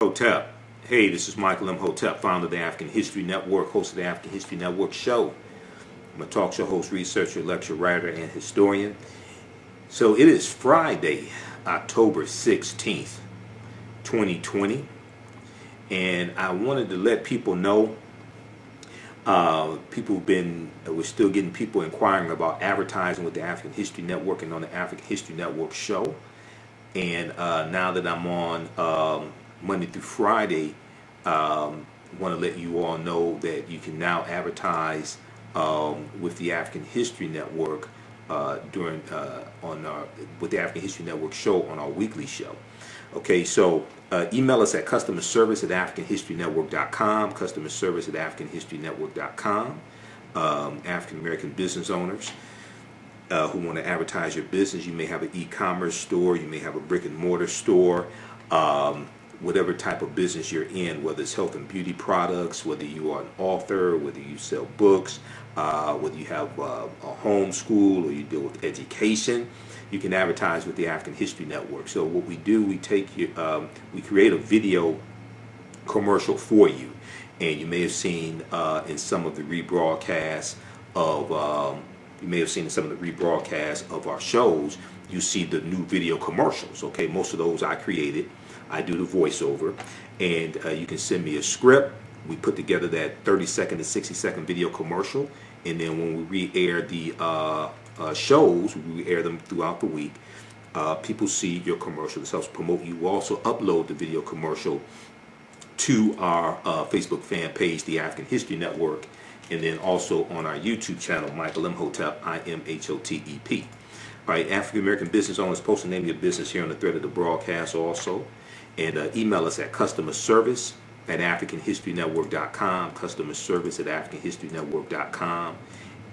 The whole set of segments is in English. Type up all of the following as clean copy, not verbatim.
Imhotep. Hey, this is Michael Imhotep, founder of the African History Network, host of the African History Network show. I'm a talk show host, researcher, lecturer, writer, and historian. So it is Friday, October 16th, 2020, and I wanted to let people know, we're still getting people inquiring about advertising with the African History Network and on the African History Network show. And now that I'm on Monday through Friday, want to let you all know that you can now advertise with the African History Network with the African History Network show on our weekly show. Okay, so email us at customerservice@africanhistorynetwork.com, customerservice@africanhistorynetwork.com. African American business owners who want to advertise your business. You may have an e-commerce store, you may have a brick and mortar store, whatever type of business you're in, whether it's health and beauty products, whether you are an author, whether you sell books, whether you have a home school or you deal with education, you can advertise with the African History Network. So what we do, we create a video commercial for you, and you may have seen in some of the rebroadcasts of our shows, you see the new video commercials. Okay, most of those I created. I do the voiceover, and you can send me a script. We put together that 30-second to 60-second video commercial, and then when we re-air the shows, we re-air them throughout the week. People see your commercial. This helps promote you. We also upload the video commercial to our Facebook fan page, the African History Network, and then also on our YouTube channel, Michael Imhotep, Imhotep. All right, African American business owners, post the name of your business here on the thread of the broadcast also. And email us at customerservice@africanhistorynetwork.com, customerservice@africanhistorynetwork.com,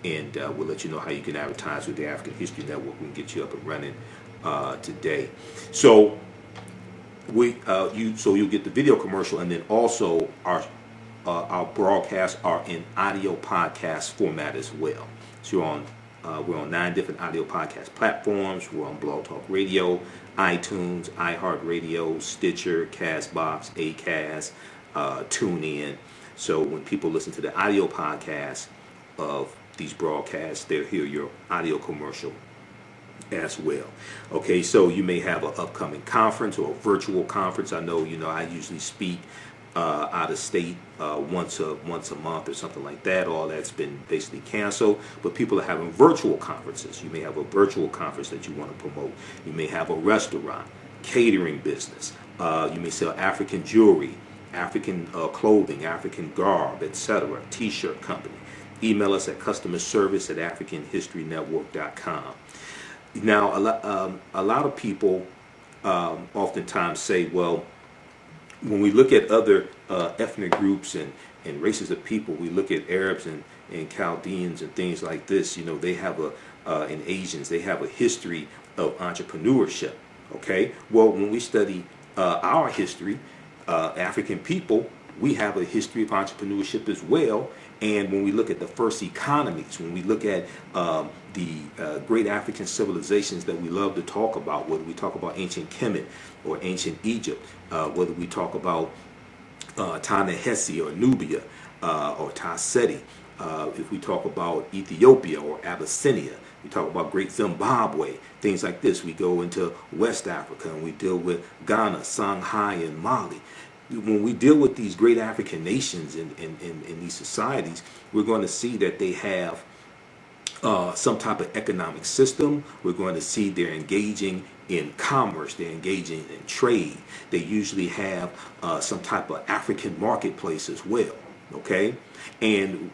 and we'll let you know how you can advertise with the African History Network. We can get you up and running today. So you'll get the video commercial, and then also our broadcasts are in audio podcast format as well. So we're on 9 different audio podcast platforms. We're on Blog Talk Radio, iTunes, iHeartRadio, Stitcher, Castbox, Acast, TuneIn. So when people listen to the audio podcast of these broadcasts, they'll hear your audio commercial as well. Okay, so you may have an upcoming conference or a virtual conference. I know, I usually speak out of state once a month or something like that. All that's been basically canceled, but people are having virtual conferences. You may have a virtual conference that you want to promote. You may have a restaurant, catering business. You may sell African jewelry, African clothing, African garb, etc. T-shirt company. Email us at customerservice@africanhistorynetwork.com. Now, a lot of people oftentimes say, well, when we look at other ethnic groups and races of people, we look at Arabs and Chaldeans and things like this. They have and Asians, they have a history of entrepreneurship. Okay, well, when we study our history, African people, we have a history of entrepreneurship as well. And when we look at the first economies, when we look at the great African civilizations that we love to talk about, whether we talk about ancient Kemet or ancient Egypt, whether we talk about Ta-Nehesi or Nubia or Ta-Seti, if we talk about Ethiopia or Abyssinia, we talk about Great Zimbabwe, things like this. We go into West Africa and we deal with Ghana, Songhai, and Mali. When we deal with these great African nations in these societies, we're going to see that they have some type of economic system. We're going to see they're engaging in commerce, they're engaging in trade. They usually have some type of African marketplace as well, okay? And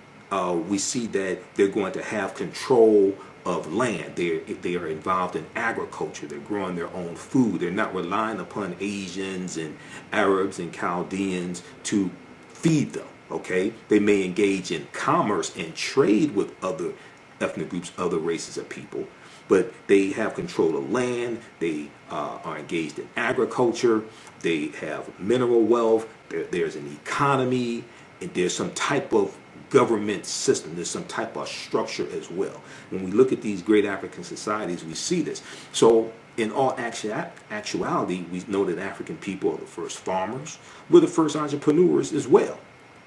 we see that they're going to have control of land. They are involved in agriculture. They're growing their own food. They're not relying upon Asians and Arabs and Chaldeans to feed them, okay? They may engage in commerce and trade with other ethnic groups, other races of people, but they have control of land. They are engaged in agriculture. They have mineral wealth. There's an economy, and there's some type of government system. There's some type of structure as well. When we look at these great African societies, we see this. So in all actuality, we know that African people are the first farmers, we're the first entrepreneurs as well.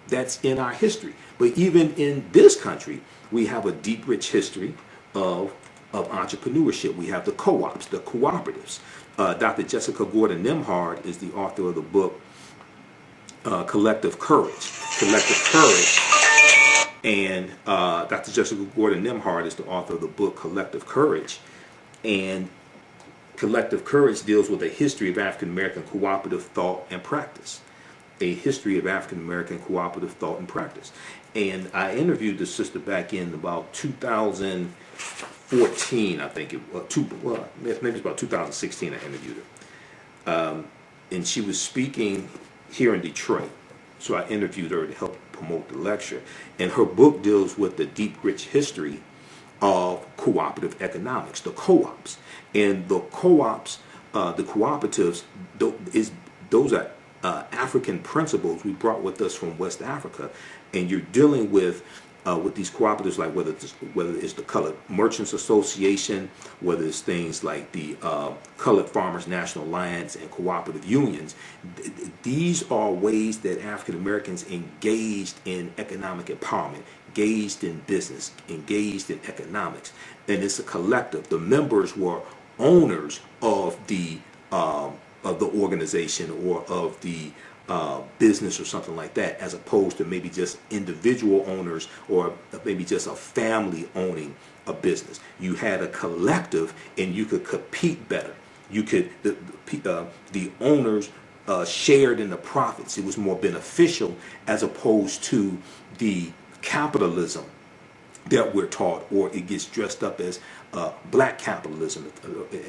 That's in our history. But even in this country, we have a deep, rich history of entrepreneurship. We have the co-ops, the cooperatives. Dr. Jessica Gordon Nimhard is the author of the book Collective Courage. Collective Courage. And Dr. Jessica Gordon Nimhard is the author of the book Collective Courage. And Collective Courage deals with a history of African American cooperative thought and practice. A history of African American cooperative thought and practice. And I interviewed this sister back in about 2014, I think it was. Maybe it's about 2016 I interviewed her. And she was speaking here in Detroit. So I interviewed her to help promote the lecture. And her book deals with the deep, rich history of cooperative economics, the co-ops. And the co-ops, the cooperatives, those are African principles we brought with us from West Africa. And you're dealing with these cooperatives, like whether it's the Colored Merchants Association, whether it's things like the Colored Farmers National Alliance and cooperative unions. These are ways that African Americans engaged in economic empowerment, engaged in business, engaged in economics. And it's a collective. The members were owners of the organization or of the business or something like that, as opposed to maybe just individual owners or maybe just a family owning a business. You had a collective and you could compete better. You could, the owners shared in the profits. It was more beneficial as opposed to the capitalism that we're taught, or it gets dressed up as black capitalism,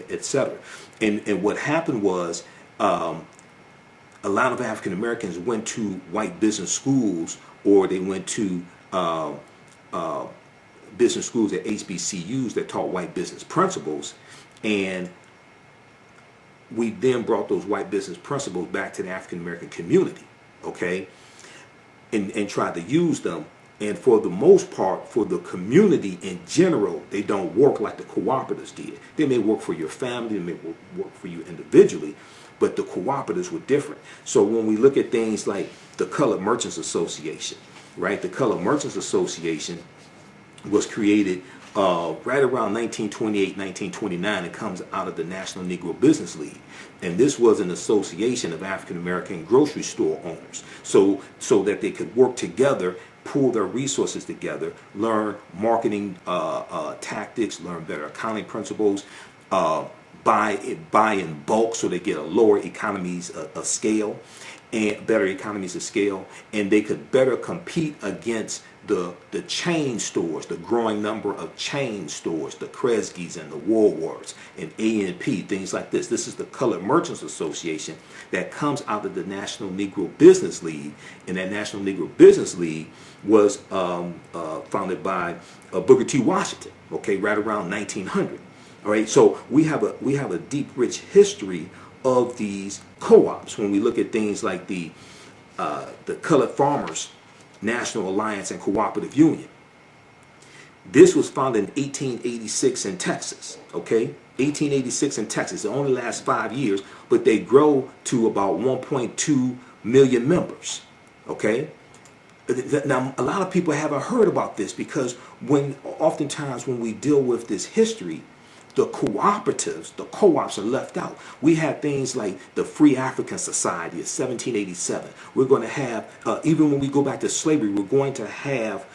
etc. And what happened was a lot of African Americans went to white business schools, or they went to business schools at HBCUs that taught white business principles, and we then brought those white business principles back to the African American community, okay, and tried to use them. And for the most part, for the community in general, they don't work like the cooperatives did. They may work for your family, they may work for you individually, but the cooperatives were different. So when we look at things like the Colored Merchants Association, right? The Colored Merchants Association was created right around 1928, 1929. It comes out of the National Negro Business League. And this was an association of African American grocery store owners, so that they could work together, pool their resources together, learn marketing tactics, learn better accounting principles, buy in bulk so they get a lower economies of scale and better economies of scale, and they could better compete against the chain stores, the growing number of chain stores, the Kresge's and the Woolworths and A&P, things like this. This is the Colored Merchants Association that comes out of the National Negro Business League, and that National Negro Business League was founded by Booker T. Washington, okay, right around 1900. All right, so we have a deep, rich history of these co-ops. When we look at things like the Colored Farmers National Alliance and Cooperative Union, this was founded in 1886 in Texas. Okay, 1886 in Texas. It only lasts 5 years, but they grow to about 1.2 million members. Okay. Now, a lot of people haven't heard about this because oftentimes when we deal with this history, the cooperatives, the co-ops are left out. We have things like the Free African Society of 1787. We're going to have, even when we go back to slavery, we're going to have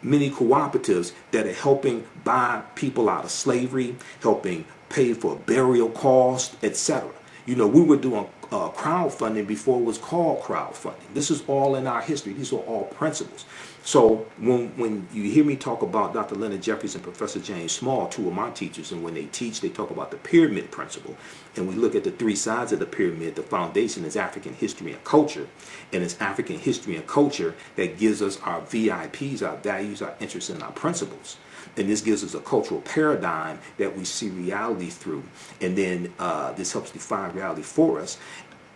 many cooperatives that are helping buy people out of slavery, helping pay for burial costs, etc. You know, we were doing crowdfunding before it was called crowdfunding. This is all in our history. These are all principles. So when you hear me talk about Dr. Leonard Jeffries and Professor James Small, two of my teachers, and when they teach, they talk about the pyramid principle. And we look at the three sides of the pyramid. The foundation is African history and culture. And it's African history and culture that gives us our VIPs, our values, our interests, and our principles. And this gives us a cultural paradigm that we see reality through. And then this helps define reality for us.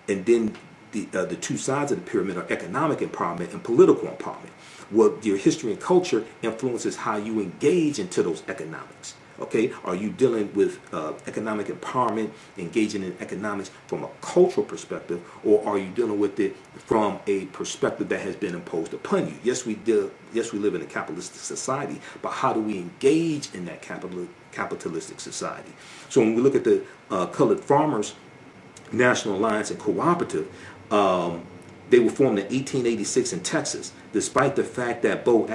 And then the two sides of the pyramid are economic empowerment and political empowerment. Well, your history and culture influences how you engage into those economics. Okay, are you dealing with economic empowerment, engaging in economics from a cultural perspective, or are you dealing with it from a perspective that has been imposed upon you? Yes, we do. Yes, we live in a capitalistic society, but how do we engage in that capitalistic society? So when we look at the Colored Farmers National Alliance and Cooperative, they were formed in 1886 in Texas, despite the fact that both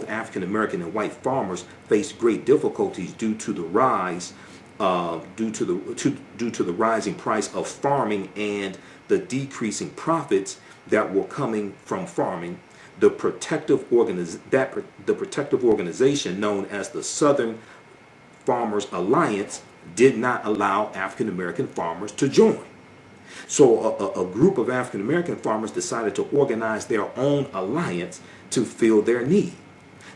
African American and white farmers faced great difficulties due to the rising price of farming and the decreasing profits that were coming from farming. The protective organization known as the Southern Farmers Alliance did not allow African American farmers to join. So a group of African American farmers decided to organize their own alliance to fill their need.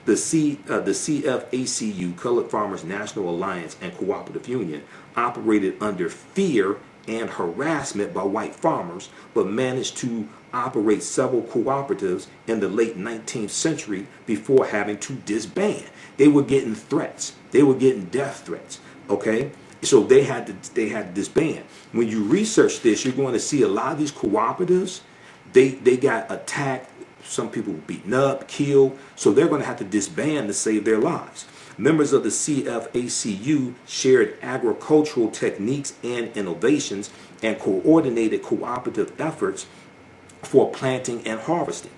The CFACU, Colored Farmers National Alliance and Cooperative Union, operated under fear and harassment by white farmers, but managed to operate several cooperatives in the late 19th century before having to disband. They were getting threats. They were getting death threats. Okay? So they had to disband. When you research this, you're going to see a lot of these cooperatives, they got attacked. Some people were beaten up, killed. So they're going to have to disband to save their lives. Members of the CFACU shared agricultural techniques and innovations and coordinated cooperative efforts for planting and harvesting.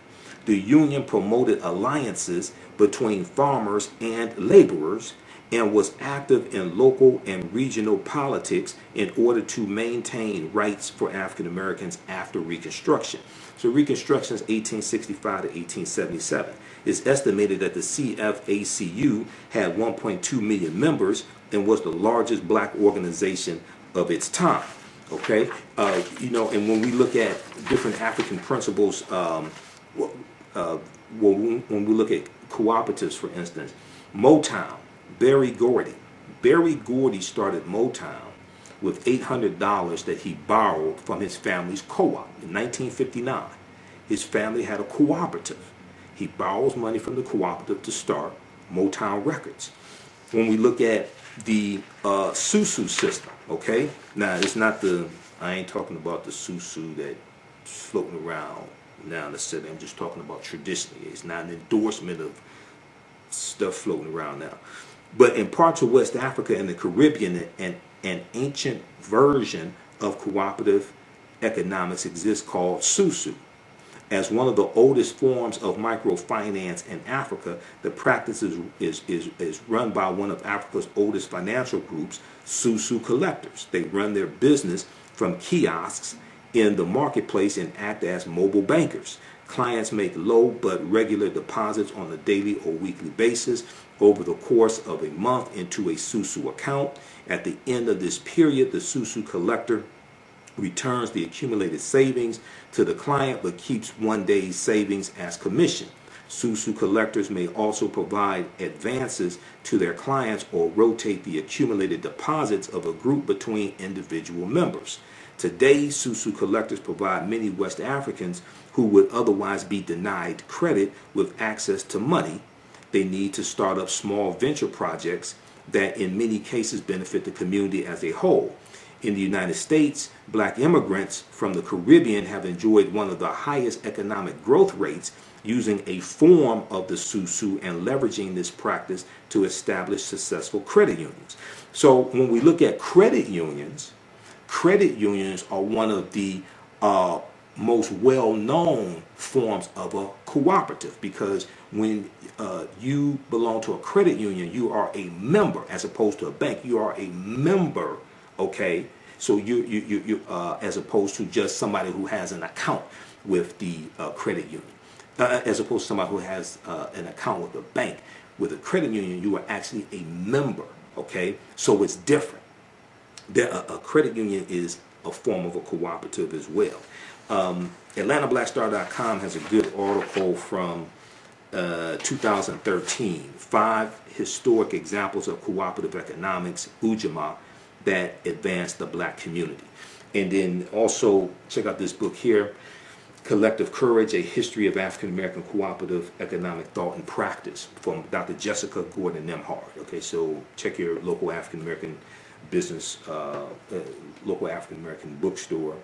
The union promoted alliances between farmers and laborers and was active in local and regional politics in order to maintain rights for African Americans after Reconstruction. So Reconstruction is 1865 to 1877. It's estimated that the CFACU had 1.2 million members and was the largest black organization of its time. Okay, and when we look at different African principles, when we look at cooperatives, for instance, Motown. Berry Gordy started Motown with $800 that he borrowed from his family's co-op in 1959. His family had a cooperative. He borrows money from the cooperative to start Motown Records. When we look at the Susu system, okay? Now, it's not I ain't talking about the Susu that's floating around now in the city. I'm just talking about traditionally. It's not an endorsement of stuff floating around now. But in parts of West Africa and the Caribbean, an ancient version of cooperative economics exists called Susu. As one of the oldest forms of microfinance in Africa, the practice is run by one of Africa's oldest financial groups, Susu collectors. They run their business from kiosks in the marketplace and act as mobile bankers. Clients make low but regular deposits on a daily or weekly basis over the course of a month into a Susu account. At the end of this period, the Susu collector returns the accumulated savings to the client but keeps one day's savings as commission. Susu collectors may also provide advances to their clients or rotate the accumulated deposits of a group between individual members. Today, Susu collectors provide many West Africans who would otherwise be denied credit with access to money. They need to start up small venture projects that in many cases benefit the community as a whole. In the United States, black immigrants from the Caribbean have enjoyed one of the highest economic growth rates using a form of the Susu and leveraging this practice to establish successful credit unions. So when we look at credit unions are one of the most well-known forms of a cooperative, because when you belong to a credit union, you are a member as opposed to a bank. You are a member, okay? So you as opposed to just somebody who has an account with the credit union, as opposed to somebody who has an account with a bank. With a credit union, you are actually a member, okay? So it's different. A credit union is a form of a cooperative as well. AtlantaBlackStar.com has a good article from 2013, 5 historic examples of cooperative economics, Ujamaa, that advance the black community. And then also check out this book here, Collective Courage, A History of African American Cooperative Economic Thought and Practice from Dr. Jessica Gordon Nemhard. Okay, so check your local African American business, local African American bookstore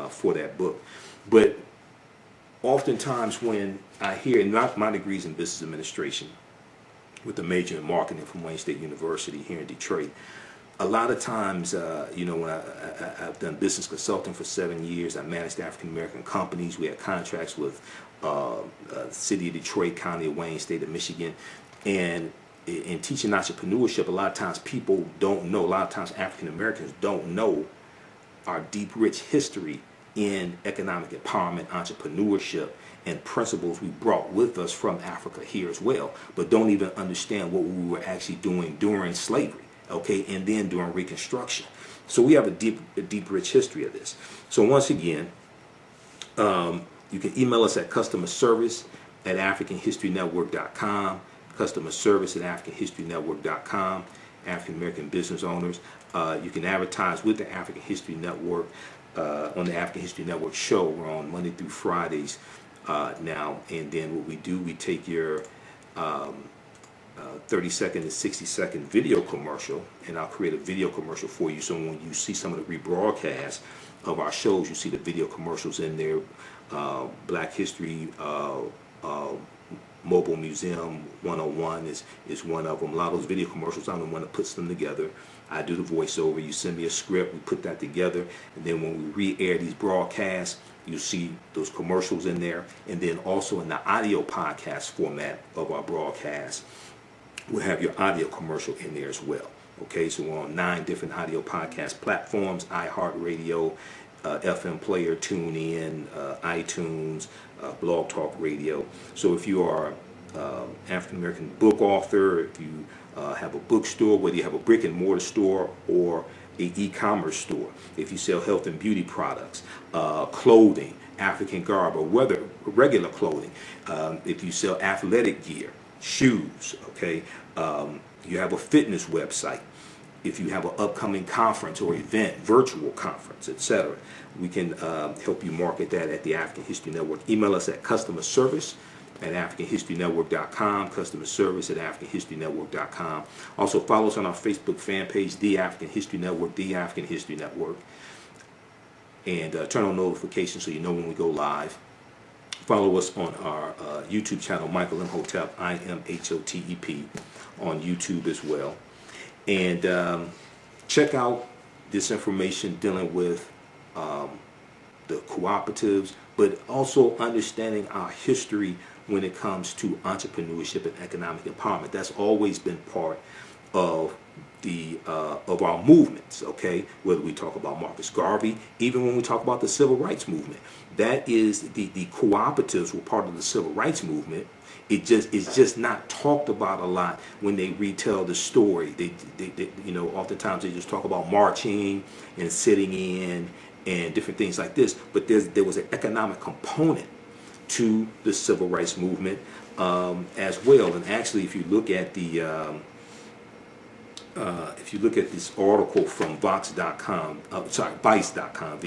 for that book. But oftentimes when I hear, not my degrees in business administration with a major in marketing from Wayne State University here in Detroit, a lot of times, when I've done business consulting for 7 years, I managed African American companies. We had contracts with City of Detroit, County of Wayne, State of Michigan, and in teaching entrepreneurship, a lot of times people don't know. A lot of times African Americans don't know our deep, rich history in economic empowerment, entrepreneurship, and principles we brought with us from Africa here as well, but don't even understand what we were actually doing during slavery. Okay, and then during Reconstruction. So we have a deep, rich history of this. So once again, you can email us at customerservice@africanhistorynetwork.com, customerservice@africanhistorynetwork.com, African American business owners. You can advertise with the African History Network on the African History Network show. We're on Monday through Fridays now, and then what we do, we take your 30-second and 60-second video commercial, and I'll create a video commercial for you. So when you see some of the rebroadcasts of our shows, you see the video commercials in there. Black History Mobile Museum 101 is one of them. A lot of those video commercials, I'm the one that puts them together. I do the voiceover. You send me a script, we put that together, and then when we re-air these broadcasts, you see those commercials in there, and then also in the audio podcast format of our broadcast, we'll have your audio commercial in there as well. Okay, so we're on 9 different audio podcast platforms: iHeartRadio, FM Player, TuneIn, iTunes, Blog Talk Radio. So if you are African American book author, if you have a bookstore, whether you have a brick and mortar store or a e-commerce store, if you sell health and beauty products, clothing, African garb, or whether regular clothing, if you sell athletic gear, shoes, okay, you have a fitness website, if you have an upcoming conference or event, virtual conference, etc., we can help you market that at the African History Network. Email us at customerservice@africanhistorynetwork.com, customerservice@africanhistorynetwork.com. Also follow us on our Facebook fan page, The African History Network, The African History Network, and turn on notifications so you know when we go live. Follow us on our YouTube channel, Michael Imhotep, IMHOTEP, on YouTube as well. And check out this information dealing with the cooperatives, but also understanding our history when it comes to entrepreneurship and economic empowerment. That's always been part of the of our movements, okay? Whether we talk about Marcus Garvey, even when we talk about the Civil Rights Movement, that is the cooperatives were part of the Civil Rights Movement. It's just not talked about a lot when they retell the story. They oftentimes they just talk about marching and sitting in and different things like this. But there was an economic component to the Civil Rights Movement as well. And actually, if you look at the this article from Vice.com, Vice.com,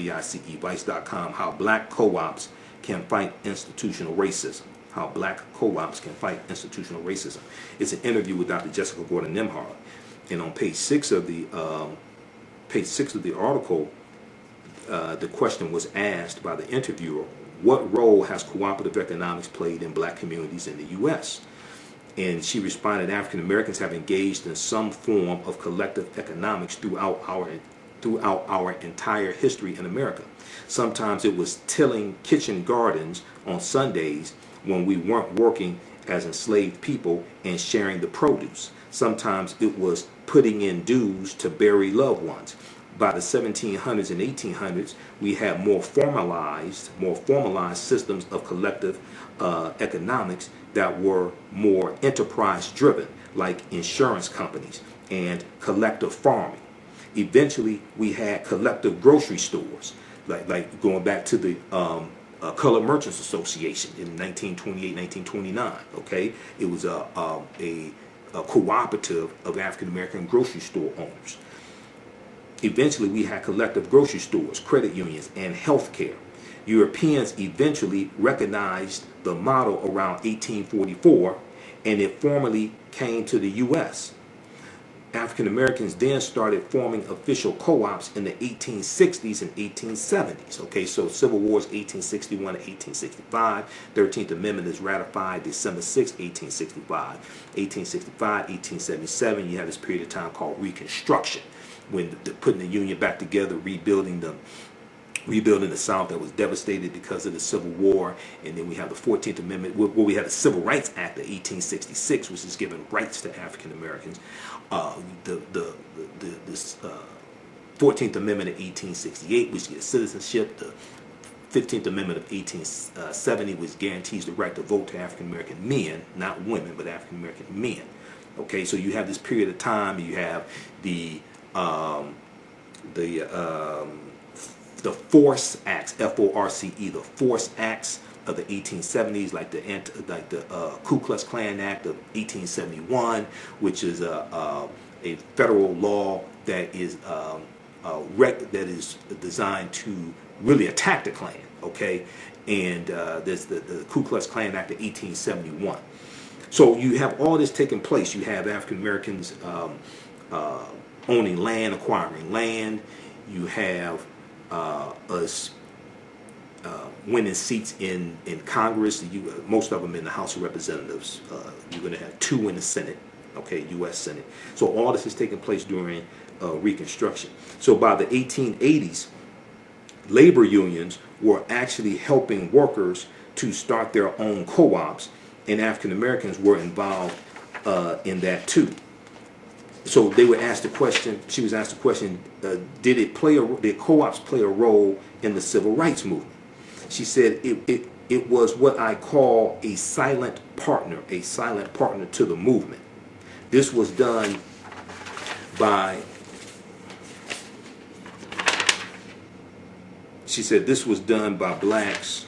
how black co-ops can fight institutional racism. How black co-ops can fight institutional racism. It's an interview with Dr. Jessica Gordon Nemhard, and on page 6 of the article, the question was asked by the interviewer: what role has cooperative economics played in black communities in the U.S.? And she responded, African Americans have engaged in some form of collective economics throughout our entire history in America. Sometimes it was tilling kitchen gardens on Sundays when we weren't working as enslaved people and sharing the produce. Sometimes it was putting in dues to bury loved ones. By the 1700s and 1800s, we had more formalized systems of collective economics that were more enterprise driven, like insurance companies and collective farming. Eventually, we had collective grocery stores, like going back to the Colored Merchants Association in 1928, 1929. Okay, it was a cooperative of African American grocery store owners. Eventually, we had collective grocery stores, credit unions, and health care. Europeans eventually recognized the model around 1844, and it formally came to the U.S. African Americans then started forming official co-ops in the 1860s and 1870s. Okay, so Civil War is 1861 to 1865. 13th Amendment is ratified December 6, 1865. 1865, 1877, you have this period of time called Reconstruction, when putting the Union back together, rebuilding the South that was devastated because of the Civil War. And then we have the 14th Amendment, where we have the Civil Rights Act of 1866, which is giving rights to African Americans. The 14th Amendment of 1868, which gives citizenship. The 15th Amendment of 1870, which guarantees the right to vote to African American men, not women, but African American men. Okay, so you have this period of time. You have the Force Acts, F-O-R-C-E, the Force Acts of the 1870s, like the Ku Klux Klan Act of 1871, which is a federal law that is designed to really attack the Klan. Okay, and there's the Ku Klux Klan Act of 1871. So you have all this taking place. You have African Americans owning land, acquiring land. You have us winning seats in Congress. Most of them in the House of Representatives. You're going to have 2 in the Senate, okay, U.S. Senate. So all this is taking place during Reconstruction. So by the 1880s, labor unions were actually helping workers to start their own co-ops, and African Americans were involved in that too. So they were asked the question. She was asked the question: did co-ops play a role in the civil rights movement? She said it was what I call a silent partner to the movement. This was done by. She said this was done by blacks.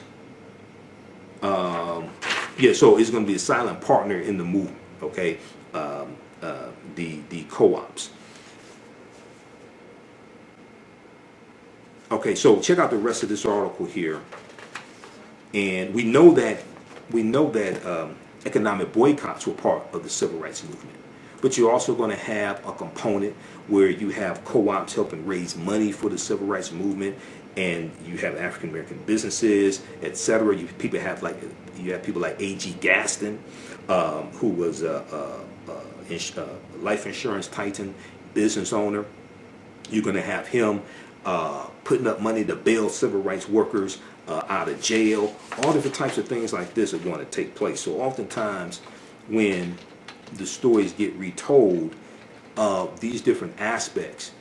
So it's going to be a silent partner in the movement. Okay. The co-ops. Okay, so check out the rest of this article here, and we know that economic boycotts were part of the civil rights movement, but you're also going to have a component where you have co-ops helping raise money for the civil rights movement, and you have African American businesses, etc. You have people like A.G. Gaston, who was life insurance titan, business owner. You're going to have him putting up money to bail civil rights workers out of jail. All different types of things like this are going to take place. So oftentimes when the stories get retold, these different aspects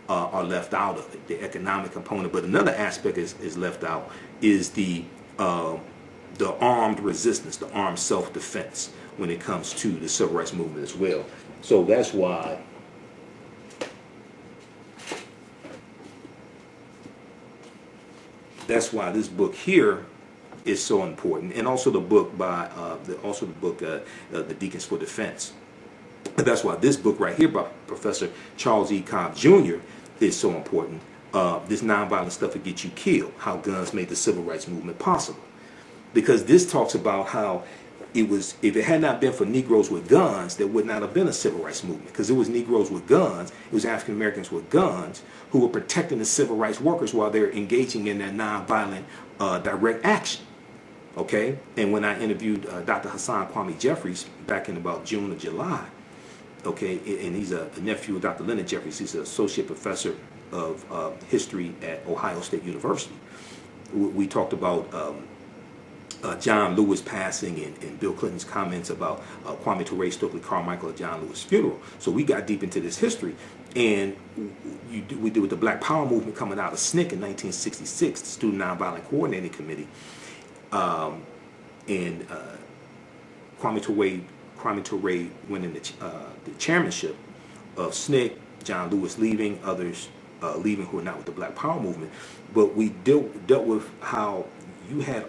are left out of it, the economic component. But another aspect is left out is the armed resistance, the armed self-defense when it comes to the civil rights movement as well. So that's why this book here is so important, and also the book by the Deacons for Defense. That's why this book right here by Professor Charles E. Cobb Jr. is so important. This nonviolent stuff that gets you killed, how guns made the civil rights movement possible. Because this talks about how if it had not been for Negroes with guns, there would not have been a civil rights movement. Because it was Negroes with guns, it was African Americans with guns who were protecting the civil rights workers while they're engaging in that nonviolent direct action. Okay? And when I interviewed Dr. Hassan Kwame Jeffries back in about June or July, okay, and he's a nephew of Dr. Leonard Jeffries. He's an associate professor of history at Ohio State University. We talked about John Lewis passing and Bill Clinton's comments about Kwame Ture, Stokely Carmichael at John Lewis' funeral. So we got deep into this history, and we did with the Black Power movement coming out of SNCC in 1966, the Student Nonviolent Coordinating Committee, and Kwame Ture winning the chairmanship of SNCC, John Lewis leaving, others leaving who are not with the Black Power movement. But we dealt with how you had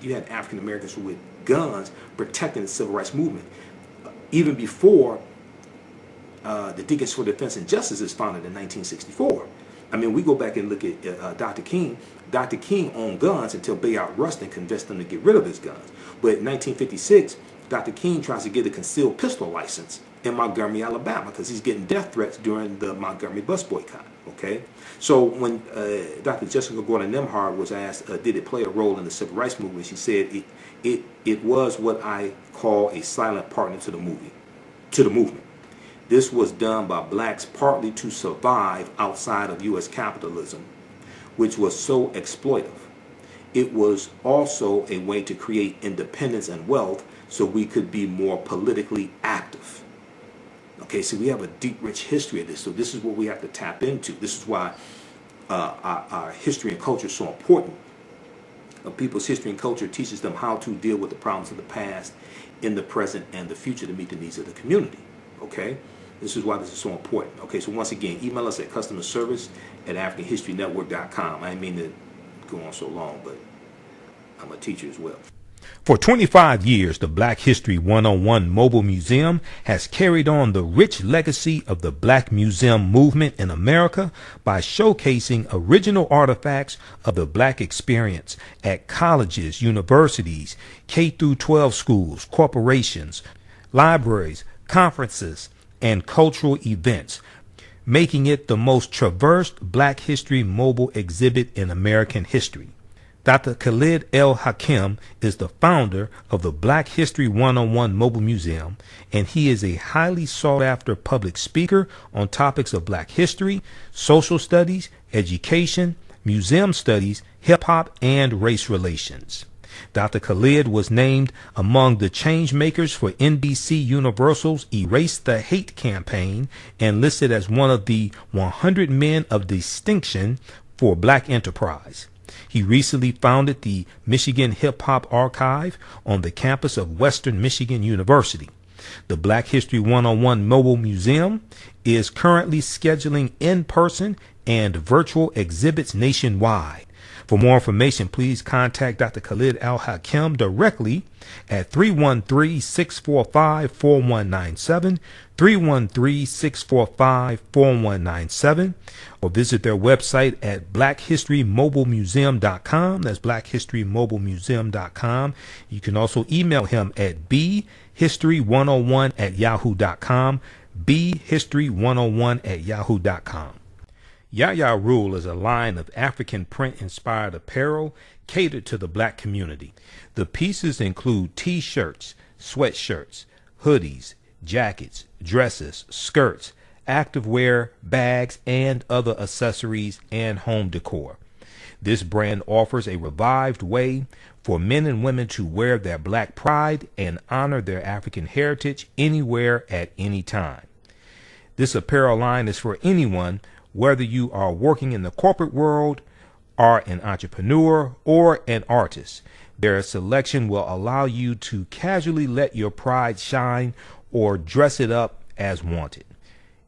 you had African Americans with guns protecting the civil rights movement. Even before the Deacons for Defense and Justice is founded in 1964, I mean, we go back and look at Dr. King. Dr. King owned guns until Bayard Rustin convinced him to get rid of his guns. But in 1956, Dr. King tries to get a concealed pistol license in Montgomery, Alabama, because he's getting death threats during the Montgomery bus boycott. Okay, so when Dr. Jessica Gordon Nimhard was asked, did it play a role in the civil rights movement, she said it was what I call a silent partner to the movement. This was done by blacks partly to survive outside of U.S. capitalism, which was so exploitive. It was also a way to create independence and wealth so we could be more politically active. Okay, so we have a deep, rich history of this. So this is what we have to tap into. This is why our history and culture is so important. People's history and culture teaches them how to deal with the problems of the past in the present and the future to meet the needs of the community. Okay, this is why this is so important. Okay, so once again, email us at customerservice@AfricanHistoryNetwork.com. I didn't mean to go on so long, but I'm a teacher as well. For 25 years, the Black History 101 Mobile Museum has carried on the rich legacy of the Black Museum movement in America by showcasing original artifacts of the Black experience at colleges, universities, K-12 schools, corporations, libraries, conferences, and cultural events, making it the most traversed Black History mobile exhibit in American history. Dr. Khalid El Hakim is the founder of the Black History 101 Mobile Museum, and he is a highly sought-after public speaker on topics of Black history, social studies, education, museum studies, hip-hop, and race relations. Dr. Khalid was named among the change makers for NBC Universal's Erase the Hate campaign and listed as one of the 100 men of distinction for Black enterprise. He recently founded the Michigan Hip Hop Archive on the campus of Western Michigan University. The Black History 101 Mobile Museum is currently scheduling in-person and virtual exhibits nationwide. For more information, please contact Dr. Khalid Al Hakim directly at 313-645-4197, 313-645-4197, or visit their website at blackhistorymobilemuseum.com. That's blackhistorymobilemuseum.com. You can also email him at bhistory101@yahoo.com, bhistory101@yahoo.com. Yaya Rule is a line of African print-inspired apparel catered to the Black community. The pieces include t-shirts, sweatshirts, hoodies, jackets, dresses, skirts, activewear, bags, and other accessories and home decor. This brand offers a revived way for men and women to wear their Black pride and honor their African heritage anywhere at any time. This apparel line is for anyone, whether you are working in the corporate world, are an entrepreneur, or an artist. Their selection will allow you to casually let your pride shine or dress it up as wanted.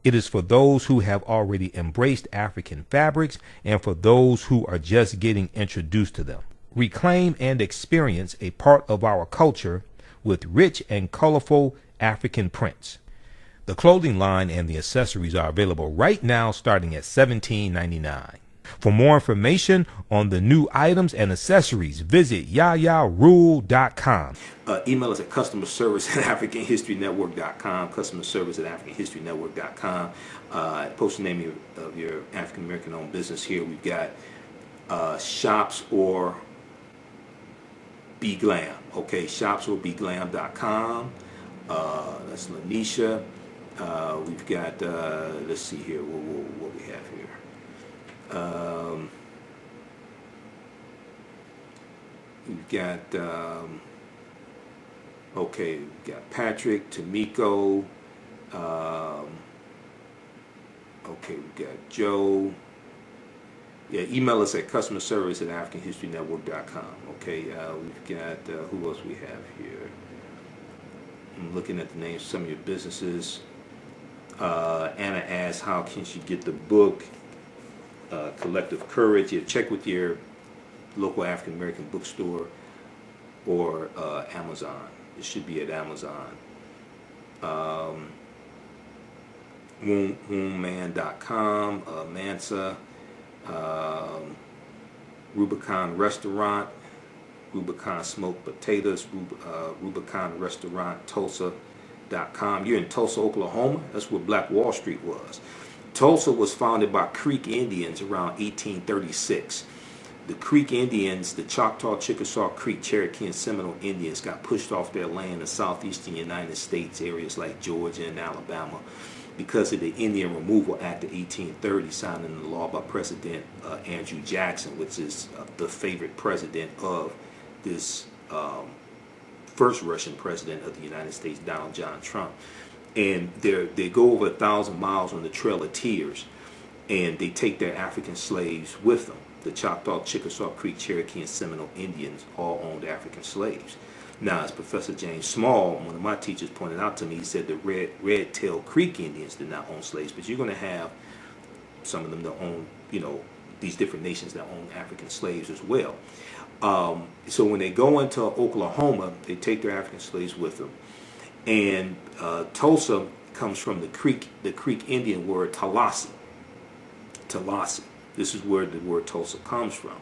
It is for those who have already embraced African fabrics and for those who are just getting introduced to them. Reclaim and experience a part of our culture with rich and colorful African prints. The clothing line and the accessories are available right now starting at $17.99. For more information on the new items and accessories, visit yayarule.com. Email us at customerservice@AfricanHistoryNetwork.com, customerservice@AfricanHistoryNetwork.com. Post the name of your African American owned business here. We've got shops or Be Glam. Okay, shops or BeGlam.com. That's Lanisha. We've got, let's see here, what we have here. We've got, okay, we've got Patrick, Tamiko, okay, we've got Joe. Yeah, email us at customerservice@AfricanHistoryNetwork.com. Okay, we've got, who else we have here? I'm looking at the names of some of your businesses. Anna asks, how can she get the book, Collective Courage? Yeah, check with your local African American bookstore or Amazon. It should be at Amazon. Wombman.com, Mansa. Rubicon Restaurant, Rubicon Smoked Potatoes, Rubicon Restaurant, Tulsa.com. You're in Tulsa, Oklahoma. That's where Black Wall Street was. Tulsa was founded by Creek Indians around 1836. The Creek Indians, the Choctaw, Chickasaw, Creek, Cherokee, and Seminole Indians got pushed off their land in southeastern United States, areas like Georgia and Alabama, because of the Indian Removal Act of 1830, signed into law by President Andrew Jackson, which is the favorite president of this first Russian president of the United States, Donald John Trump. And they go over 1,000 miles on the Trail of Tears, and they take their African slaves with them. The Choctaw, Chickasaw, Creek, Cherokee, and Seminole Indians all owned African slaves. Now, as Professor James Small, one of my teachers, pointed out to me, he said the Red-tailed Creek Indians did not own slaves, but you're going to have some of them that own, these different nations that own African slaves as well. So when they go into Oklahoma, they take their African slaves with them. And Tulsa comes from the Creek Indian word Tallahassee. Tallahassee. This is where the word Tulsa comes from.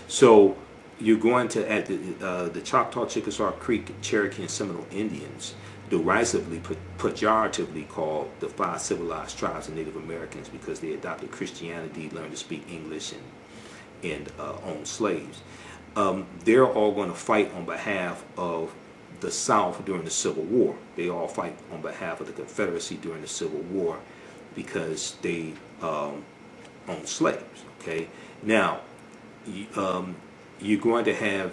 So you're going to, at the Choctaw, Chickasaw, Creek, Cherokee, and Seminole Indians, derisively, pejoratively called the 5 civilized tribes of Native Americans, because they adopted Christianity, learned to speak English, and owned slaves. They're all going to fight on behalf of the South during the Civil War. They all fight on behalf of the Confederacy during the Civil War because they own slaves. Okay, now you're going to have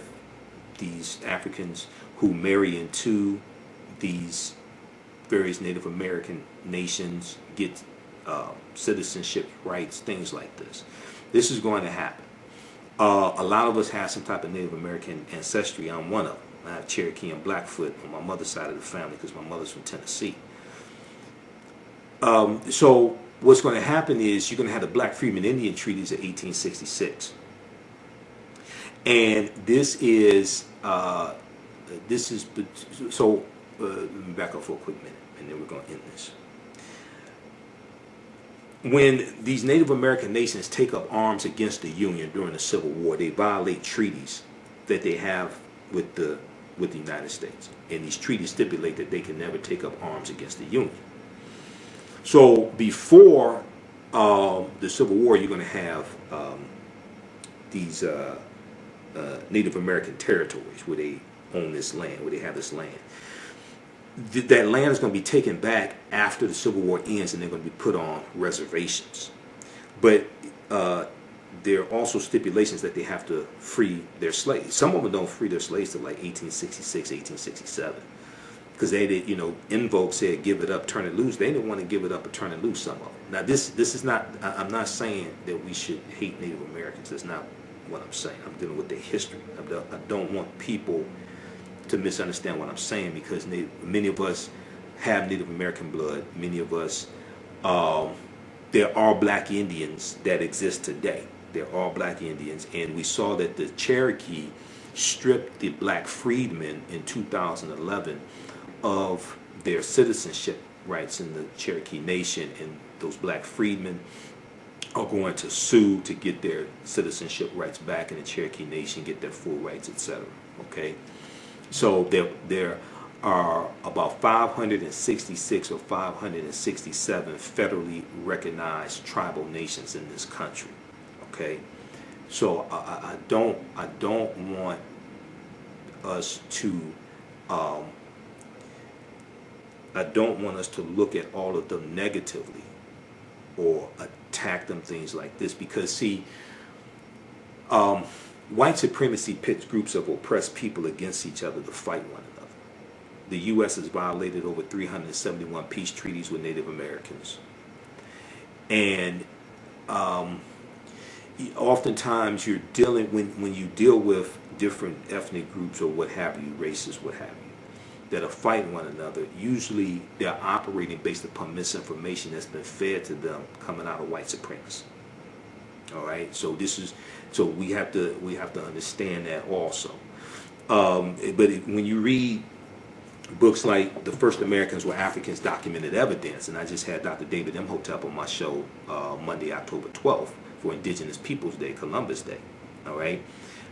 these Africans who marry into these various Native American nations, get citizenship rights, things like this. This is going to happen. A lot of us have some type of Native American ancestry. I'm one of them. I have Cherokee and Blackfoot on my mother's side of the family because my mother's from Tennessee. So what's going to happen is you're going to have the Black Freedmen Indian Treaties of 1866. And this is, so let me back up for a quick minute, and then we're going to end this. When these Native American nations take up arms against the Union during the Civil War, they violate treaties that they have with the United States. And these treaties stipulate that they can never take up arms against the Union. So before the Civil War, you're going to have these Native American territories where they own this land, where they have this land. That land is going to be taken back after the Civil War ends, and they're going to be put on reservations. But there are also stipulations that they have to free their slaves. Some of them don't free their slaves till like 1866, 1867. Because they did, In Vogue said, give it up, turn it loose. They didn't want to give it up or turn it loose, some of them. Now, this is not, I'm not saying that we should hate Native Americans. That's not what I'm saying. I'm dealing with their history. I don't want people to misunderstand what I'm saying, because many of us have Native American blood. Many of us, there are black Indians that exist today. There are black Indians, and we saw that the Cherokee stripped the black freedmen in 2011 of their citizenship rights in the Cherokee Nation, and those black freedmen are going to sue to get their citizenship rights back in the Cherokee Nation, get their full rights, etc. Okay, so there are about 566 or 567 federally recognized tribal nations in this country. Okay, so I don't want us to I don't want us to look at all of them negatively or attack them, things like this, because see, white supremacy pits groups of oppressed people against each other to fight one another. The U.S. has violated over 371 peace treaties with Native Americans, and oftentimes you're dealing, when you deal with different ethnic groups or what have you, races, what have you, that are fighting one another, usually they're operating based upon misinformation that's been fed to them coming out of white supremacy. All right, so we have to understand that also. But when you read books like The First Americans Were Africans, Documented Evidence, and I just had Dr. David Imhotep on my show Monday, October 12th, for Indigenous Peoples Day, Columbus Day. All right.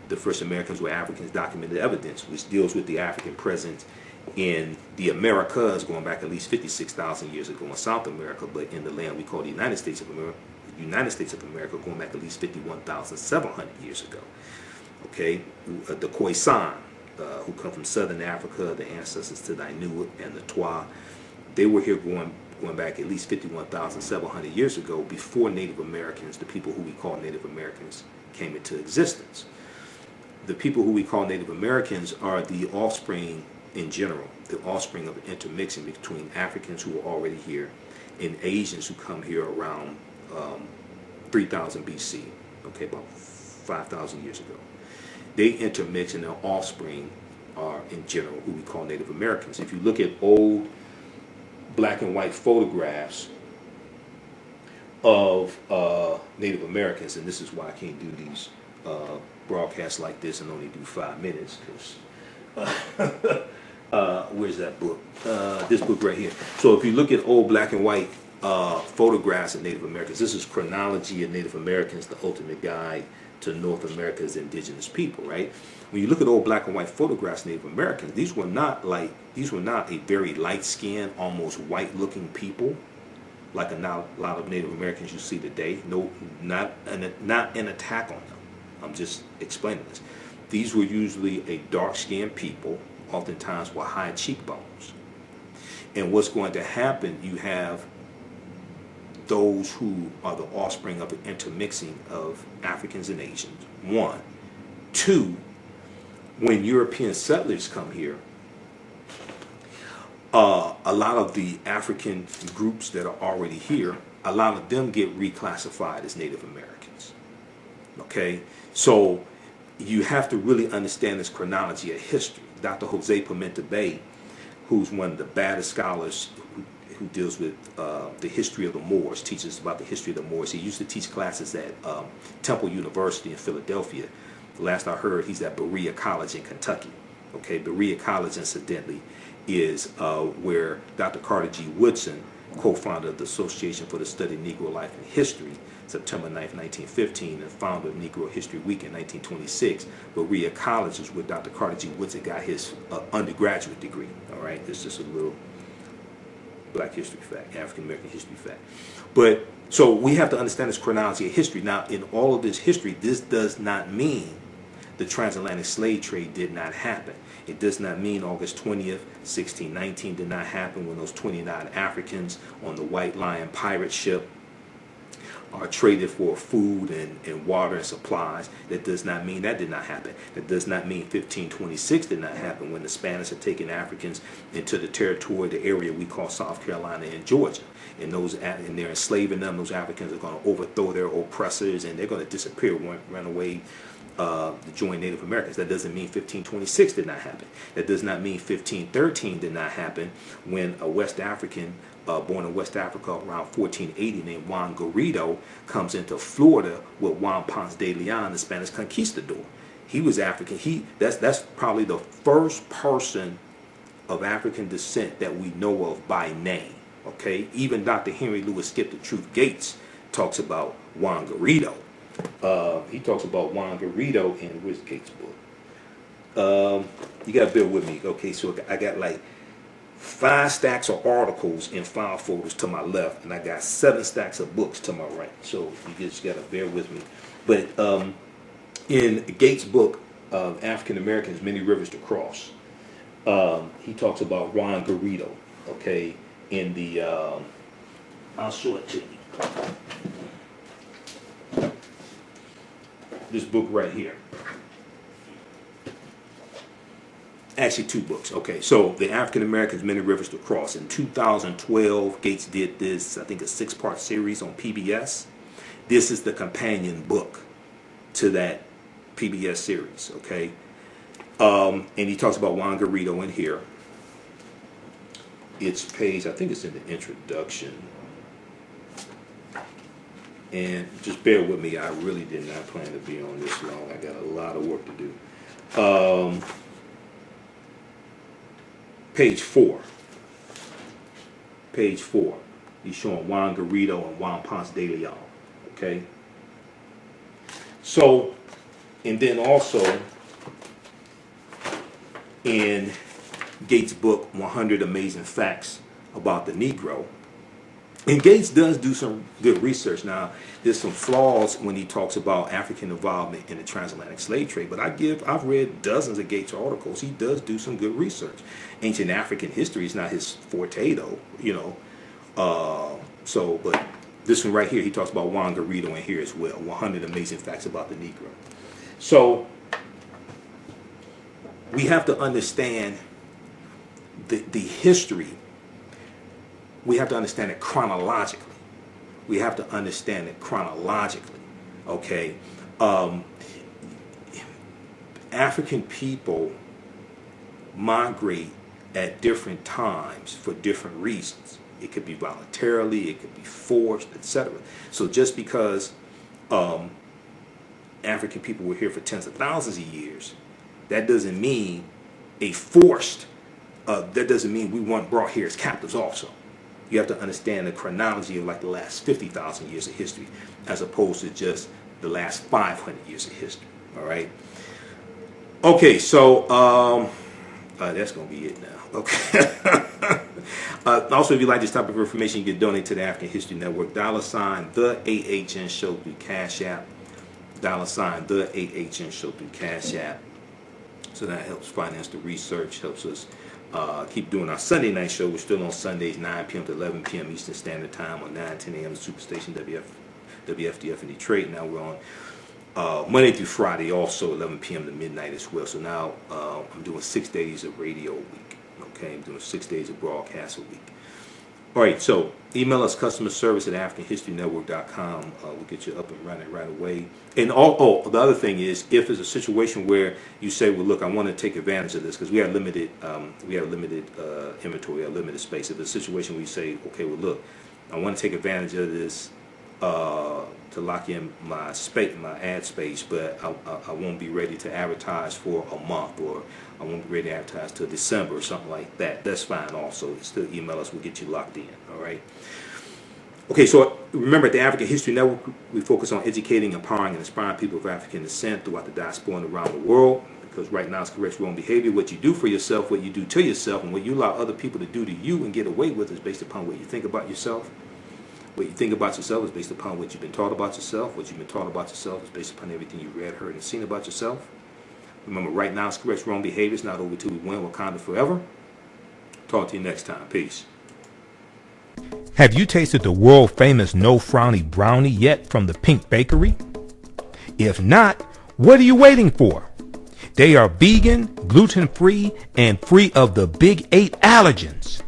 The first Americans were Africans, documented evidence, which deals with the African presence in the Americas going back at least 56,000 years ago in South America, but in the land we call the United States of America, going back at least 51,700 years ago. Okay, the Khoisan, who come from southern Africa, the ancestors to the Inuit and the Twa, they were here going back at least 51,700 years ago, before Native Americans, the people who we call Native Americans, came into existence. The people who we call Native Americans are the offspring, in general, the offspring of intermixing between Africans who are already here and Asians who come here around 3000 BC, okay, about 5,000 years ago. They intermix, and their offspring are, in general, who we call Native Americans. If you look at old black and white photographs of Native Americans, and this is why I can't do these broadcasts like this and only do 5 minutes, because where's that book? This book right here. So if you look at old black and white photographs of Native Americans, this is Chronology of Native Americans, the ultimate guide to North America's indigenous people, right? When you look at old black and white photographs of Native Americans, these were not a very light-skinned, almost white-looking people, like a lot of Native Americans you see today. No, not an attack on them. I'm just explaining this. These were usually a dark-skinned people, oftentimes with high cheekbones. And what's going to happen, you have those who are the offspring of the intermixing of Africans and Asians, one. Two, when European settlers come here, a lot of the African groups that are already here, a lot of them get reclassified as Native Americans. Okay? So you have to really understand this chronology of history. Dr. Jose Pimenta Bay, who's one of the baddest scholars who deals with the history of the Moors, teaches about the history of the Moors. He used to teach classes at Temple University in Philadelphia. The last I heard, he's at Berea College in Kentucky. Okay, Berea College, incidentally, is where Dr. Carter G. Woodson, co-founder of the Association for the Study of Negro Life and History, September 9th, 1915, and founder of Negro History Week in 1926. Berea College is where Dr. Carter G. Woodson got his undergraduate degree. All right, it's just a little Black history fact, African American history fact. But so we have to understand this chronology of history. Now, in all of this history, this does not mean the transatlantic slave trade did not happen. It does not mean August 20th, 1619 did not happen when those 29 Africans on the White Lion pirate ship are traded for food and water and supplies. That does not mean that did not happen. That does not mean 1526 did not happen when the Spanish had taken Africans into the territory, the area we call South Carolina and Georgia. And they're enslaving them. Those Africans are going to overthrow their oppressors, and they're going to disappear, run away to join Native Americans. That doesn't mean 1526 did not happen. That does not mean 1513 did not happen when a West African born in West Africa around 1480 named Juan Garrido comes into Florida with Juan Ponce de Leon, the Spanish conquistador. He was African. That's probably the first person of African descent that we know of by name. Okay, even Dr. Henry Louis Skip the Truth Gates talks about Juan Garrido. He talks about Juan Garrido in where's Gates' book? You gotta bear with me. Okay, so I got like 5 stacks of articles in file folders to my left, and I got 7 stacks of books to my right. So you just gotta bear with me. But in Gates' book, African Americans, Many Rivers to Cross, he talks about Juan Garrido. Okay, in the I'll show it to you. This book right here. Actually, 2 books. Okay, so the African Americans, Many Rivers to Cross. In 2012, Gates did this, I think, a 6-part series on PBS. This is the companion book to that PBS series. Okay, and he talks about Juan Garrido in here. It's page, I think it's in the introduction. And just bear with me, I really did not plan to be on this long. I got a lot of work to do. Page 4. Page 4. He's showing Juan Garrido and Juan Ponce de Leon. Okay? So, and then also in Gates' book, 100 Amazing Facts About the Negro. And Gates does do some good research. Now, there's some flaws when he talks about African involvement in the transatlantic slave trade, but I've read dozens of Gates articles. He does do some good research. Ancient African history is not his forte, though, you know. But this one right here, he talks about Juan Garrido in here as well, 100 Amazing Facts About the Negro. So, we have to understand the history. We have to understand it chronologically. We have to understand it chronologically. Okay, African people migrate at different times for different reasons. It could be voluntarily, it could be forced, etc. So just because African people were here for tens of thousands of years, that doesn't mean that doesn't mean we weren't brought here as captives also. You have to understand the chronology of like the last 50,000 years of history as opposed to just the last 500 years of history. All right. Okay, so that's going to be it now. Okay. Also, if you like this type of information, you can donate to the African History Network. $ the AHN Show through Cash App. $ the AHN Show through Cash App. So that helps finance the research, helps us keep doing our Sunday night show. We're still on Sundays, 9 p.m. to 11 p.m. Eastern Standard Time on 9-10 a.m. Superstation WFDF in Detroit. Now we're on Monday through Friday, also 11 p.m. to midnight as well. So now I'm doing 6 days of radio a week. Okay, I'm doing 6 days of broadcast a week. All right, so email us customer service at AfricanHistoryNetwork.com. We'll get you up and running right away. And the other thing is, if it's a situation where you say, well, look, I want to take advantage of this because we have limited inventory, we have limited space. If it's a situation where you say, okay, well, look, I want to take advantage of this to lock in my ad space, but I won't be ready to advertise for a month, or I won't be ready to advertise till December or something like that. That's fine also. Still email us. We'll get you locked in. All right. Okay, so remember, at the African History Network, we focus on educating, empowering, and inspiring people of African descent throughout the diaspora and around the world. Because right now it's correct wrong behavior. What you do for yourself, what you do to yourself, and what you allow other people to do to you and get away with is based upon what you think about yourself. What you think about yourself is based upon what you've been taught about yourself. What you've been taught about yourself is based upon everything you read, heard, and seen about yourself. Remember, right now it's correct wrong behavior. It's not over till we win. Wakanda forever. Talk to you next time. Peace. Have you tasted the world famous No Frowny Brownie yet from the Pink Bakery? If not, what are you waiting for? They are vegan, gluten-free, and free of the big 8 allergens.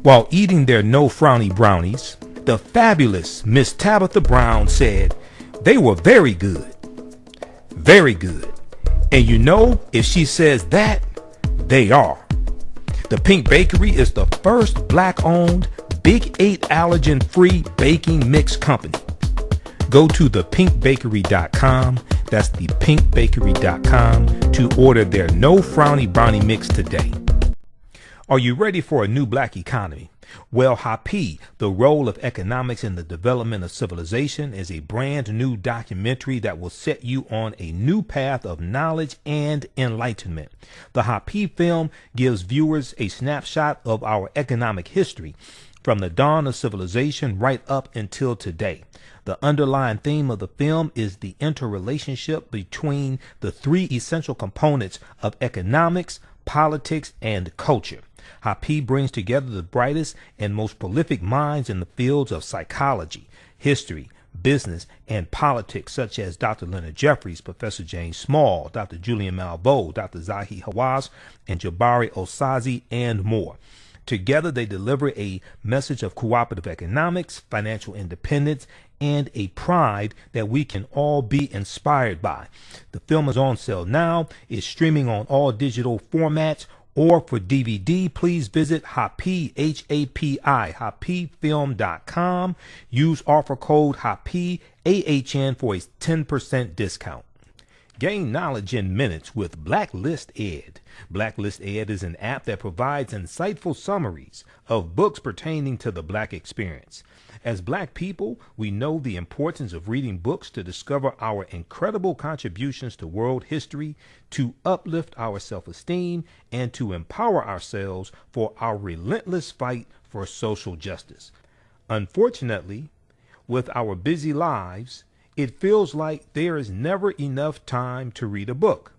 While eating their No Frowny Brownies, the fabulous Miss Tabitha Brown said they were very good. Very good. And you know, if she says that, they are. The Pink Bakery is the first black-owned, big 8 allergen-free baking mix company. Go to thepinkbakery.com, that's thepinkbakery.com, to order their No Frowny Brownie mix today. Are you ready for a new black economy? Well, Happy, The Role of Economics in the Development of Civilization, is a brand new documentary that will set you on a new path of knowledge and enlightenment. The Happy film gives viewers a snapshot of our economic history from the dawn of civilization right up until today. The underlying theme of the film is the interrelationship between the 3 essential components of economics, politics, and culture. Happy brings together the brightest and most prolific minds in the fields of psychology, history, business, and politics, such as Dr. Leonard Jeffries, Professor James Small, Dr. Julian Malveaux, Dr. Zahi Hawass, and Jabari Osazi, and more. Together, they deliver a message of cooperative economics, financial independence, and a pride that we can all be inspired by. The film is on sale now. It's streaming on all digital formats, or for DVD, please visit Happy, H-A-P-I, happyfilm.com. Use offer code HAPPY, AHN, for a 10% discount. Gain knowledge in minutes with Blacklist Ed. Blacklist Ed is an app that provides insightful summaries of books pertaining to the Black experience. As Black people, we know the importance of reading books to discover our incredible contributions to world history, to uplift our self-esteem, and to empower ourselves for our relentless fight for social justice. Unfortunately, with our busy lives, it feels like there is never enough time to read a book.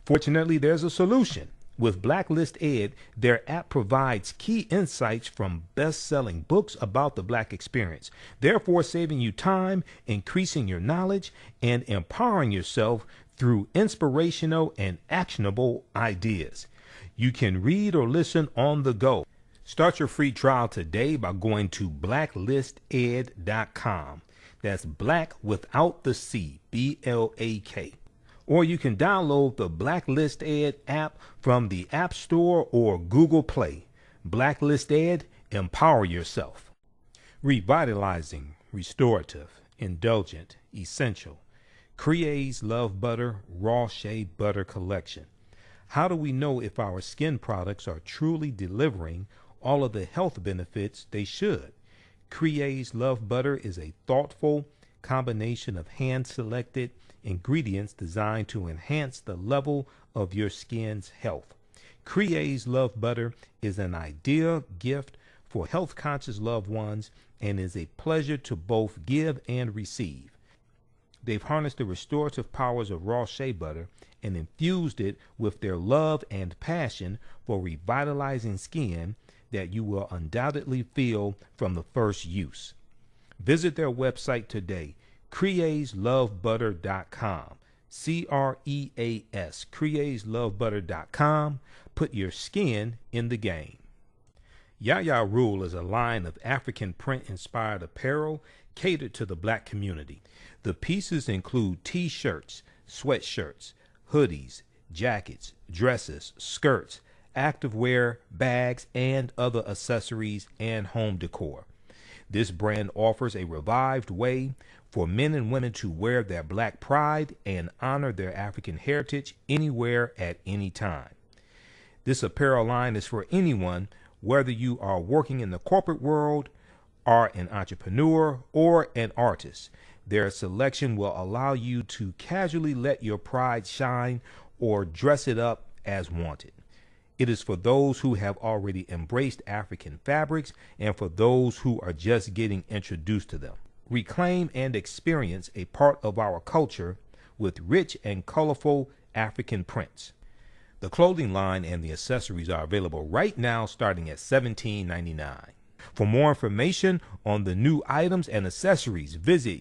Fortunately, there's a solution. With Blacklist Ed, their app provides key insights from best-selling books about the Black experience, therefore saving you time, increasing your knowledge, and empowering yourself through inspirational and actionable ideas. You can read or listen on the go. Start your free trial today by going to blacklisted.com. That's black without the C, BLAK. Or you can download the Blacklist Ed app from the App Store or Google Play. Blacklist Ed, empower yourself. Revitalizing, restorative, indulgent, essential. Crea's Love Butter Raw Shea Butter Collection. How do we know if our skin products are truly delivering all of the health benefits they should? Crea's Love Butter is a thoughtful combination of hand-selected ingredients designed to enhance the level of your skin's health. Crea's Love Butter is an ideal gift for health-conscious loved ones and is a pleasure to both give and receive. They've harnessed the restorative powers of raw shea butter and infused it with their love and passion for revitalizing skin that you will undoubtedly feel from the first use. Visit their website today, creaslovebutter.com. CREAS, creaslovebutter.com. Put your skin in the game. Yaya Rule is a line of African print-inspired apparel catered to the Black community. The pieces include t-shirts, sweatshirts, hoodies, jackets, dresses, skirts, activewear, bags, and other accessories and home decor. This brand offers a revived way for men and women to wear their Black pride and honor their African heritage anywhere at any time. This apparel line is for anyone, whether you are working in the corporate world, are an entrepreneur, or an artist. Their selection will allow you to casually let your pride shine or dress it up as wanted. It is for those who have already embraced African fabrics and for those who are just getting introduced to them. Reclaim and experience a part of our culture with rich and colorful African prints. The clothing line and the accessories are available right now starting at $17.99. For more information on the new items and accessories, visit